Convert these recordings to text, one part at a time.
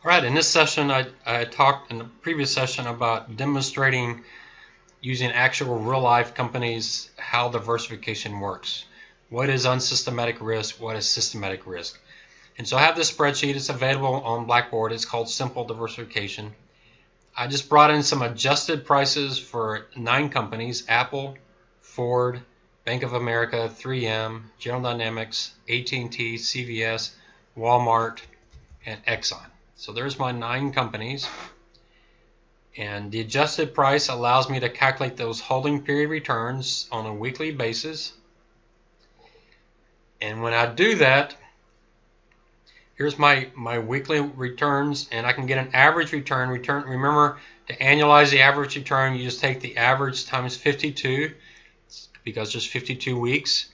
All right, in this session, I talked in the previous session about demonstrating using actual real-life companies how diversification works. What is unsystematic risk? What is systematic risk? And so I have this spreadsheet. It's available on Blackboard. It's called Simple Diversification. I just brought in some adjusted prices for 9 companies: Apple, Ford, Bank of America, 3M, General Dynamics, AT&T, CVS, Walmart, and Exxon. So there's my 9 companies, and the adjusted price allows me to calculate those holding period returns on a weekly basis. And when I do that, here's my weekly returns, and I can get an average return. Remember, to annualize the average return, you just take the average times 52, because there's 52 weeks.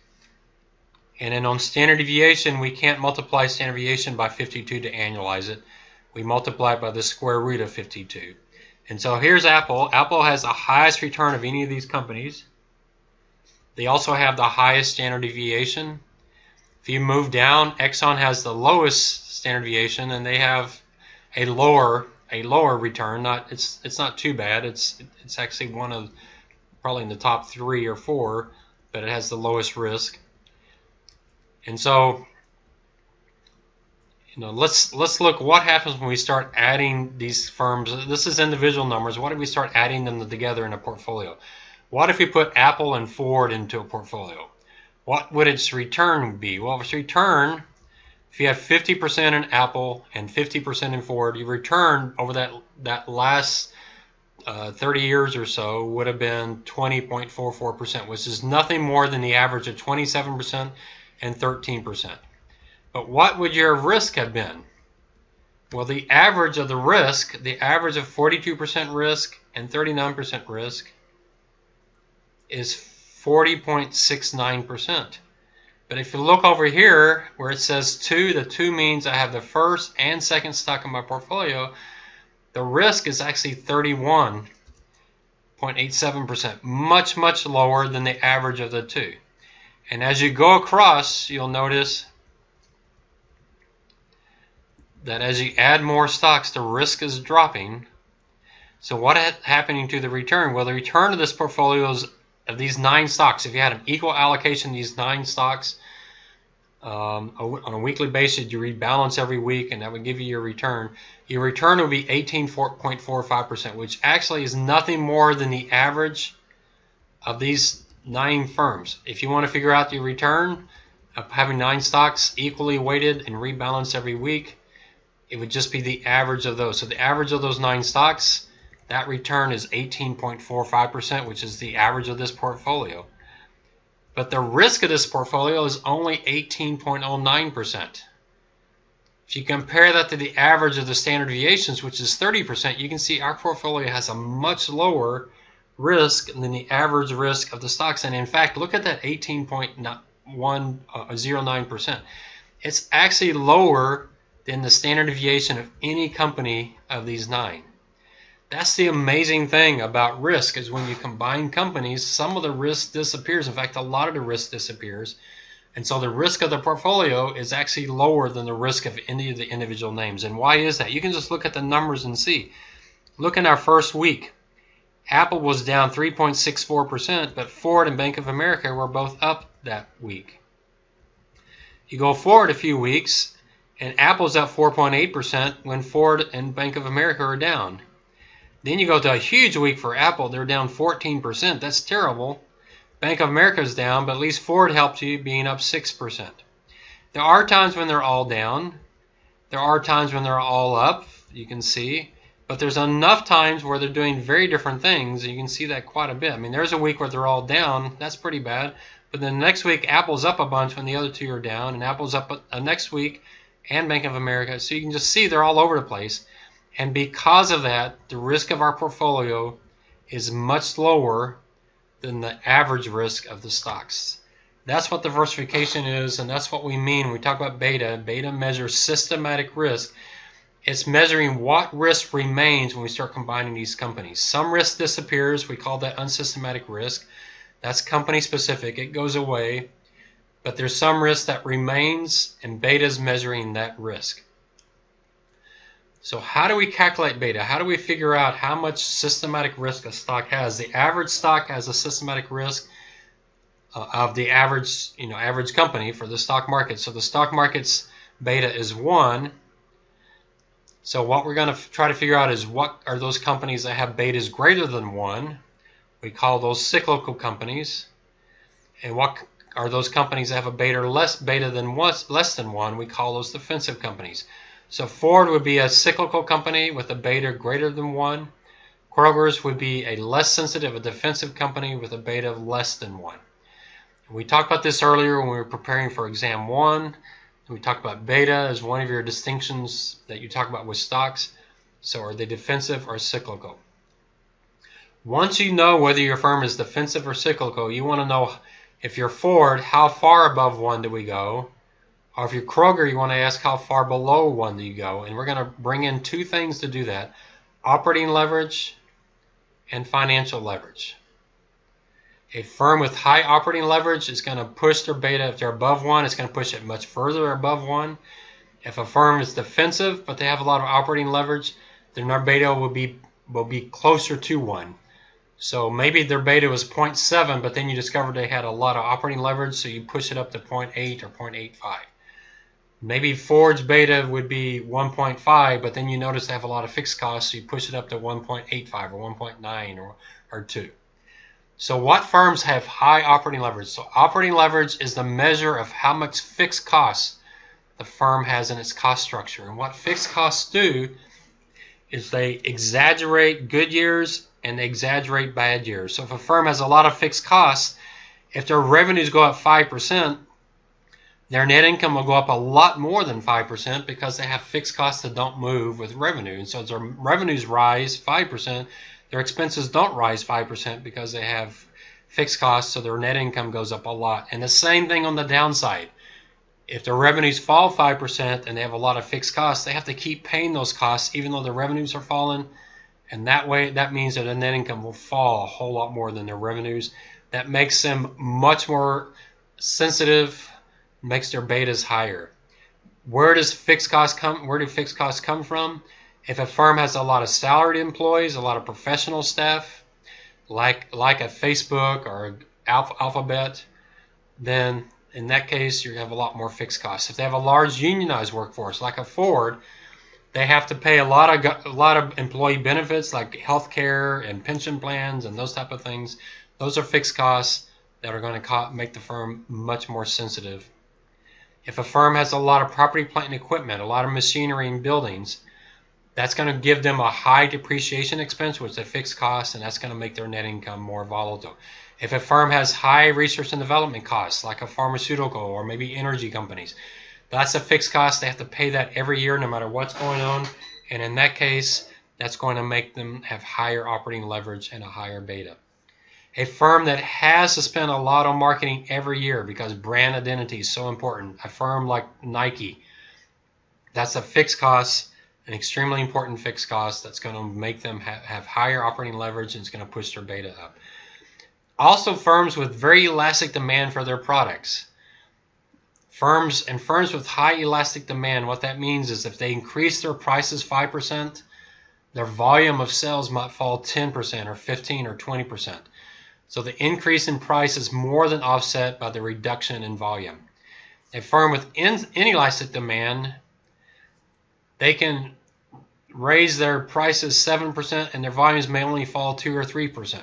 And then on standard deviation, we can't multiply standard deviation by 52 to annualize it. We multiply it by the square root of 52. And so here's Apple. Apple has the highest return of any of these companies. They also have the highest standard deviation. If you move down, Exxon has the lowest standard deviation, and they have a lower return. It's not too bad. It's actually one of probably in the top 3 or 4, but it has the lowest risk. And so, let's look what happens when we start adding these firms. This is individual numbers. What if we start adding them together in a portfolio? What if we put Apple and Ford into a portfolio? What would its return be? Well, its return, if you have 50% in Apple and 50% in Ford, your return over that last 30 years or so would have been 20.44%, which is nothing more than the average of 27% and 13%. But what would your risk have been? Well, the average of the risk, the average of 42% risk and 39% risk, is 40.69%. But if you look over here where it says 2, the 2 means I have the first and second stock in my portfolio. The risk is actually 31.87%, much lower than the average of the 2. And as you go across, you'll notice that as you add more stocks, the risk is dropping. So what is happening to the return? Well, the return of this portfolio is of these 9 stocks. If you had an equal allocation of these 9 stocks on a weekly basis, you rebalance every week, and that would give you your return. Your return would be 18.45%, which actually is nothing more than the average of these 9 firms. If you want to figure out your return of having 9 stocks equally weighted and rebalanced every week, it would just be the average of those. So the average of those 9 stocks, that return is 18.45%, which is the average of this portfolio. But the risk of this portfolio is only 18.09%. If you compare that to the average of the standard deviations, which is 30%, you can see our portfolio has a much lower risk than the average risk of the stocks. And in fact, look at that 18.09%. It's actually lower than the standard deviation of any company of these 9. That's the amazing thing about risk, is when you combine companies, some of the risk disappears. In fact, a lot of the risk disappears. And so the risk of the portfolio is actually lower than the risk of any of the individual names. And why is that? You can just look at the numbers and see. Look in our first week. Apple was down 3.64%, but Ford and Bank of America were both up that week. You go forward a few weeks, and Apple's up 4.8% when Ford and Bank of America are down. Then you go to a huge week for Apple. They're down 14%. That's terrible. Bank of America is down, but at least Ford helped you, being up 6%. There are times when they're all down. There are times when they're all up, you can see. But there's enough times where they're doing very different things. You can see that quite a bit. I mean, there's a week where they're all down. That's pretty bad. But then the next week, Apple's up a bunch when the other 2 are down. And Apple's up next week, and Bank of America. So you can just see they're all over the place. And because of that, the risk of our portfolio is much lower than the average risk of the stocks. That's what diversification is, and that's what we mean when we talk about beta. Beta measures systematic risk. It's measuring what risk remains when we start combining these companies. Some risk disappears. We call that unsystematic risk. That's company specific. It goes away. But there's some risk that remains, and beta is measuring that risk. So how do we calculate beta? How do we figure out how much systematic risk a stock has? The average stock has a systematic risk of the average, average company for the stock market. So the stock market's beta is 1. So what we're going to try to figure out is what are those companies that have betas greater than 1. We call those cyclical companies. And what are those companies that have a beta less than 1? We call those defensive companies. So Ford would be a cyclical company with a beta greater than 1. Kroger's would be a less sensitive, a defensive company with a beta of less than 1. We talked about this earlier when we were preparing for exam 1. We talked about beta as one of your distinctions that you talk about with stocks. So are they defensive or cyclical? Once you know whether your firm is defensive or cyclical, you want to know if you're Ford, how far above 1 do we go? Or if you're Kroger, you want to ask how far below 1 do you go? And we're going to bring in 2 things to do that: operating leverage and financial leverage. A firm with high operating leverage is going to push their beta. If they're above 1, it's going to push it much further above 1. If a firm is defensive but they have a lot of operating leverage, then their beta will be closer to 1. So maybe their beta was 0.7, but then you discovered they had a lot of operating leverage, so you push it up to 0.8 or 0.85. Maybe Ford's beta would be 1.5, but then you notice they have a lot of fixed costs, so you push it up to 1.85 or 1.9 or 2. So what firms have high operating leverage? So operating leverage is the measure of how much fixed costs the firm has in its cost structure. And what fixed costs do is they exaggerate good years and they exaggerate bad years. So if a firm has a lot of fixed costs, if their revenues go up 5%, their net income will go up a lot more than 5% because they have fixed costs that don't move with revenue. And so as their revenues rise 5%, their expenses don't rise 5% because they have fixed costs, so their net income goes up a lot. And the same thing on the downside. If their revenues fall 5% and they have a lot of fixed costs, they have to keep paying those costs even though their revenues are falling. And that means that their net income will fall a whole lot more than their revenues. That makes them much more sensitive, makes their betas higher. Where do fixed costs come from? If a firm has a lot of salaried employees, a lot of professional staff, like a Facebook or Alphabet, then in that case you have a lot more fixed costs. If they have a large unionized workforce, like a Ford, they have to pay a lot of employee benefits like health care and pension plans and those type of things. Those are fixed costs that are going to make the firm much more sensitive. If a firm has a lot of property, plant, and equipment, a lot of machinery and buildings, that's going to give them a high depreciation expense, which is a fixed cost, and that's going to make their net income more volatile. If a firm has high research and development costs, like a pharmaceutical or maybe energy companies, that's a fixed cost. They have to pay that every year no matter what's going on. And in that case, that's going to make them have higher operating leverage and a higher beta. A firm that has to spend a lot on marketing every year because brand identity is so important. A firm like Nike, that's a fixed cost, an extremely important fixed cost that's going to make them have higher operating leverage and it's going to push their beta up. Also, firms with very elastic demand for their products. Firms with high elastic demand, what that means is if they increase their prices 5%, their volume of sales might fall 10% or 15 or 20%. So the increase in price is more than offset by the reduction in volume. A firm with inelastic demand, they can raise their prices 7% and their volumes may only fall 2 or 3%.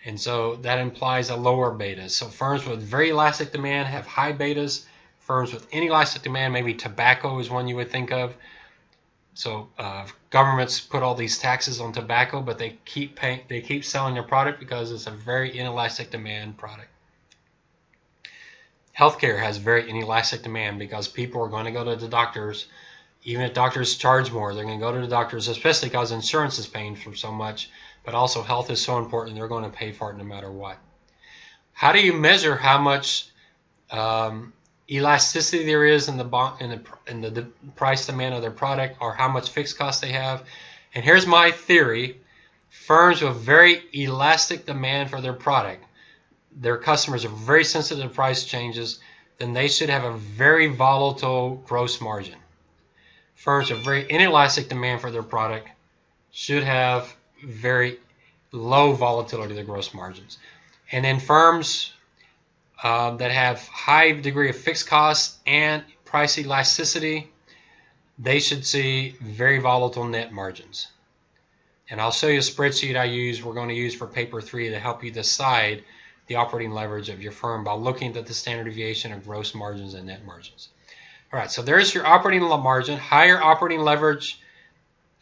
And so that implies a lower beta. So firms with very elastic demand have high betas. Firms with inelastic demand, maybe tobacco is one you would think of. So governments put all these taxes on tobacco, but they keep selling their product because it's a very inelastic demand product. Healthcare has very inelastic demand because people are going to go to the doctors. Even if doctors charge more, they're going to go to the doctors, especially because insurance is paying for so much. But also health is so important, they're going to pay for it no matter what. How do you measure how much elasticity there is in the price demand of their product, or how much fixed cost they have? And here's my theory. Firms with very elastic demand for their product, their customers are very sensitive to price changes, then they should have a very volatile gross margin. firms with very inelastic demand for their product should have very low volatility of their gross margins. And then firms that have high degree of fixed costs and price elasticity, they should see very volatile net margins. And I'll show you a spreadsheet we're going to use for paper 3 to help you decide the operating leverage of your firm by looking at the standard deviation of gross margins and net margins. All right, so there's your operating margin. Higher operating leverage,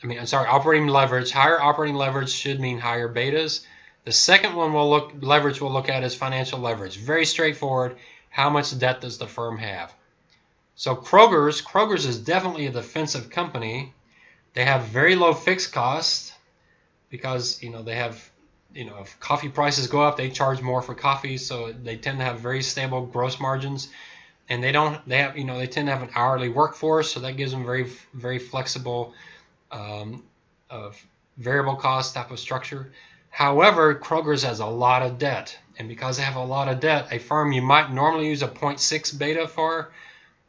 operating leverage. Higher operating leverage should mean higher betas. The second one we'll look at is financial leverage. Very straightforward. How much debt does the firm have? So Kroger's is definitely a defensive company. They have very low fixed costs because they have if coffee prices go up, they charge more for coffee, so they tend to have very stable gross margins. And they tend to have an hourly workforce, so that gives them very flexible variable cost type of structure. However, Kroger's has a lot of debt, and because they have a lot of debt, a firm you might normally use a 0.6 beta for,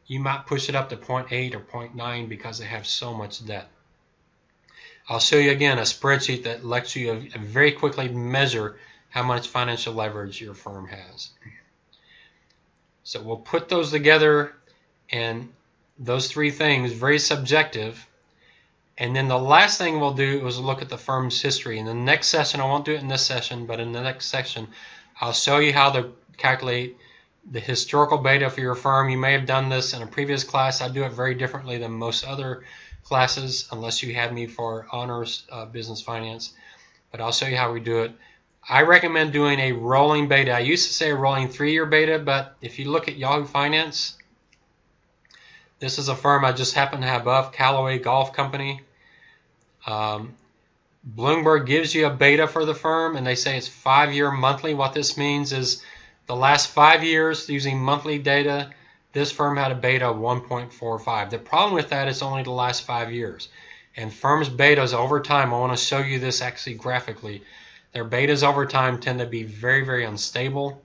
you might push it up to 0.8 or 0.9 because they have so much debt. I'll show you again a spreadsheet that lets you very quickly measure how much financial leverage your firm has. So we'll put those together, and those three things, very subjective. And then the last thing we'll do is look at the firm's history. In the next session, I won't do it in this session, but in the next section, I'll show you how to calculate the historical beta for your firm. You may have done this in a previous class. I do it very differently than most other classes, unless you had me for honors business finance. But I'll show you how we do it. I recommend doing a rolling beta. I used to say a rolling 3-year beta, but if you look at Yahoo Finance, this is a firm I just happen to have above, Callaway Golf Company. Bloomberg gives you a beta for the firm, and they say it's 5-year monthly. What this means is the last 5 years, using monthly data, this firm had a beta of 1.45. The problem with that is only the last 5 years. And firms' betas over time, I want to show you this actually graphically, their betas over time tend to be very unstable.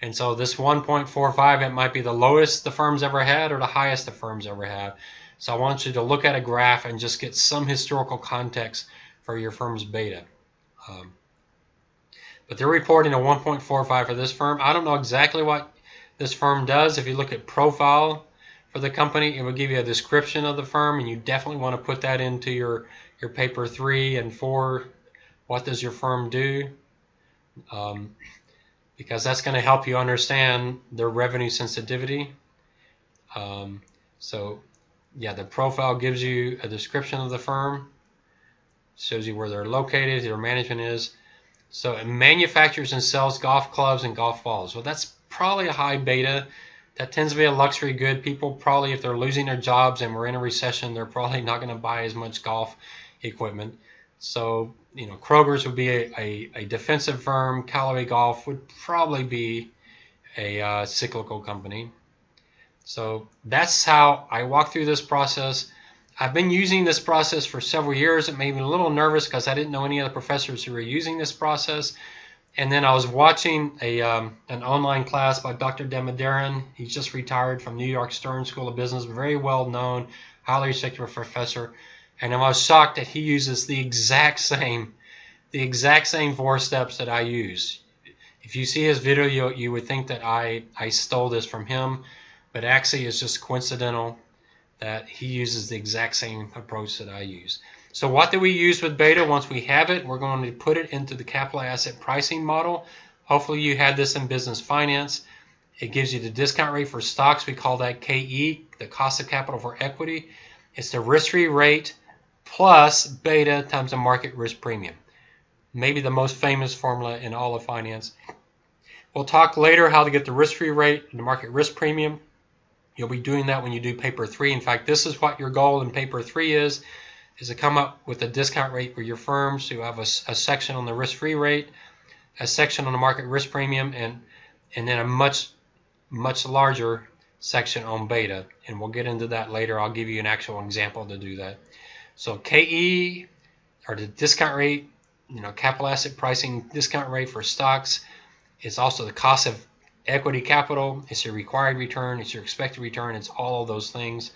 And so this 1.45, it might be the lowest the firm's ever had or the highest the firm's ever had. So I want you to look at a graph and just get some historical context for your firm's beta. But they're reporting a 1.45 for this firm. I don't know exactly what this firm does. If you look at profile for the company, it will give you a description of the firm, and you definitely want to put that into your paper 3 and 4. What does your firm do? Because that's going to help you understand their revenue sensitivity. So yeah, the profile gives you a description of the firm, shows you where they're located, their management is. So it manufactures and sells golf clubs and golf balls. Well, that's probably a high beta. That tends to be a luxury good. People probably, if they're losing their jobs and we're in a recession, they're probably not going to buy as much golf equipment. So, Kroger's would be a defensive firm. Callaway Golf would probably be a cyclical company. So that's how I walk through this process. I've been using this process for several years. It made me a little nervous because I didn't know any of the professors who were using this process. And then I was watching an online class by Dr. Demadarin. He's just retired from New York Stern School of Business, very well known, highly respected professor. And I was shocked that he uses the exact same 4 steps that I use. If you see his video, you would think that I stole this from him, but actually it's just coincidental that he uses the exact same approach that I use. So what do we use with beta? Once we have it, we're going to put it into the capital asset pricing model. Hopefully you had this in business finance. It gives you the discount rate for stocks. We call that KE, the cost of capital for equity. It's the risk-free rate plus beta times the market risk premium. Maybe the most famous formula in all of finance. We'll talk later how to get the risk-free rate and the market risk premium. You'll be doing that when you do paper 3. In fact, this is what your goal in paper 3 is to come up with a discount rate for your firm. So you have a section on the risk-free rate, a section on the market risk premium, and then a much larger section on beta. And we'll get into that later. I'll give you an actual example to do that. So KE, or the discount rate, capital asset pricing discount rate for stocks. It's also the cost of equity capital. It's your required return. It's your expected return. It's all of those things.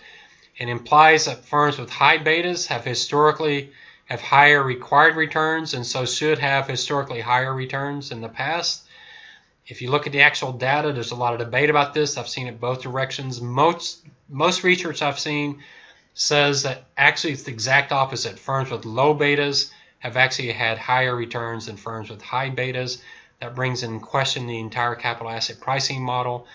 It implies that firms with high betas have historically have higher required returns and so should have historically higher returns in the past. If you look at the actual data, there's a lot of debate about this. I've seen it both directions. Most research I've seen says that actually it's the exact opposite. Firms with low betas have actually had higher returns than firms with high betas. That brings in question the entire capital asset pricing model.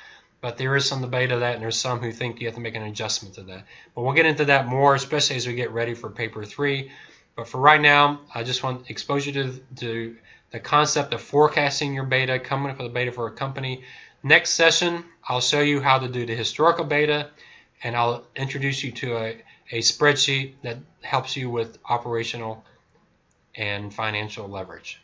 But there is some debate of that, and there's some who think you have to make an adjustment to that. But we'll get into that more, especially as we get ready for paper 3. But for right now, I just want to expose you to the concept of forecasting your beta, coming up with a beta for a company. Next session, I'll show you how to do the historical beta, and I'll introduce you to a spreadsheet that helps you with operational and financial leverage.